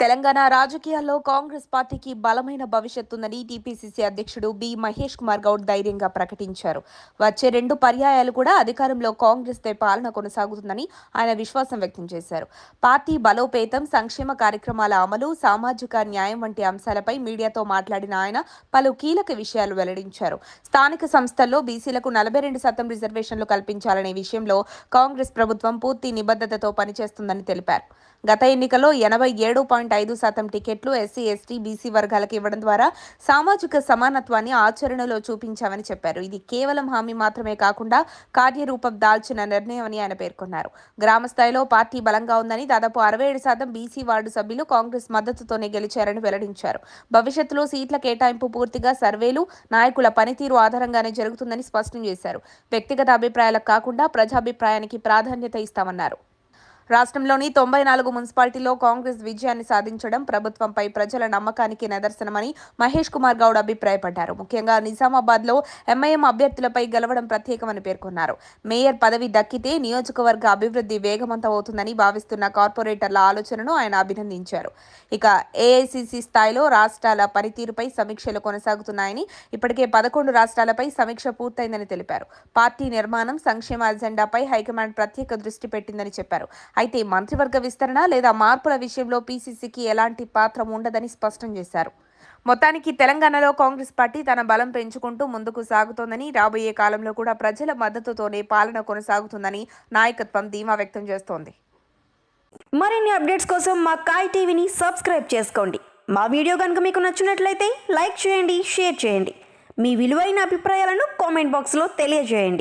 తెలంగాణ రాజకీయాల్లో కాంగ్రెస్ పార్టీకి బలమైన భవిష్యత్తుందని టీపీసీసీ అధ్యక్షుడు బి మహేష్ కుమార్ గౌడ్ ధైర్యంగా ప్రకటించారు. వచ్చే 2 పర్యాయాలు కూడా అధికారంలో కాంగ్రెస్దే పాలన కొనసాగుతుందని ఆయన విశ్వాసం వ్యక్తం చేశారు. పార్టీ బలోపేతం, సంక్షేమ కార్యక్రమాల అమలు, సామాజిక న్యాయం వంటి అంశాలపై మీడియాతో మాట్లాడిన ఆయన పలు కీలక విషయాలు వెల్లడించారు. స్థానిక సంస్థల్లో బీసీలకు 42% రిజర్వేషన్లు కల్పించాలనే విషయంలో కాంగ్రెస్ ప్రభుత్వం పూర్తి నిబద్ధతతో పనిచేస్తుందని తెలిపారు. గత ఎన్నికల్లో 87.5% టికెట్లు ఎస్సీ, ఎస్టీ, బీసీ వర్గాలకు ఇవ్వడం ద్వారా సామాజిక సమానత్వాన్ని ఆచరణలో చూపించామని చెప్పారు. ఇది కేవలం హామీ మాత్రమే కాకుండా కార్యరూపం దాల్చిన నిర్ణయమని ఆయన పేర్కొన్నారు. గ్రామ స్థాయిలో పార్టీ బలంగా ఉందని, దాదాపు 67% బీసీ వార్డు సభ్యులు కాంగ్రెస్ మద్దతుతోనే గెలిచారని వెల్లడించారు. భవిష్యత్తులో సీట్ల కేటాయింపు పూర్తిగా సర్వేలు, నాయకుల పనితీరు ఆధారంగానే జరుగుతుందని స్పష్టం చేశారు. వ్యక్తిగత అభిప్రాయాలకు కాకుండా ప్రజాభిప్రాయానికి ప్రాధాన్యత ఇస్తామన్నారు. రాష్ట్రంలోని 94 మున్సిపాలిటీల్లో కాంగ్రెస్ విజయాన్ని సాధించడం ప్రభుత్వంపై ప్రజల నమ్మకానికి నిదర్శనమని మహేష్ కుమార్ గౌడ్ అభిప్రాయపడ్డారు. ముఖ్యంగా నిజామాబాద్లో ఎంఐఎం అభ్యర్థులపై గెలవడం ప్రత్యేకమని పేర్కొన్నారు. మేయర్ పదవి దక్కితే నియోజకవర్గ అభివృద్ధి వేగవంతం అవుతుందని భావిస్తున్న కార్పొరేటర్ల ఆలోచనను ఆయన అభినందించారు. ఇక ఏఐసీసీ స్థాయిలో రాష్ట్రాల పనితీరుపై సమీక్షలు కొనసాగుతున్నాయని, ఇప్పటికే 11 రాష్ట్రాలపై సమీక్ష పూర్తయిందని తెలిపారు. పార్టీ నిర్మాణం, సంక్షేమ అజెండాపై హైకమాండ్ ప్రత్యేక దృష్టి పెట్టిందని చెప్పారు. అయితే మంత్రివర్గ విస్తరణ లేదా మార్పుల విషయంలో పీసీసీకి ఎలాంటి పాత్ర ఉండదని స్పష్టం చేశారు. మొత్తానికి తెలంగాణలో కాంగ్రెస్ పార్టీ తన బలం పెంచుకుంటూ ముందుకు సాగుతోందని, రాబోయే కాలంలో కూడా ప్రజల మద్దతుతోనే పాలన కొనసాగుతుందని నాయకత్వం ధీమా వ్యక్తం చేస్తోంది. మరిన్ని అప్డేట్స్ కోసం మా కాయ్ టీవీని సబ్స్క్రైబ్ చేసుకోండి. మా వీడియో కనుక మీకు నచ్చినట్లయితే లైక్ చేయండి, షేర్ చేయండి. మీ విలువైన అభిప్రాయాలను కామెంట్ బాక్స్లో తెలియజేయండి.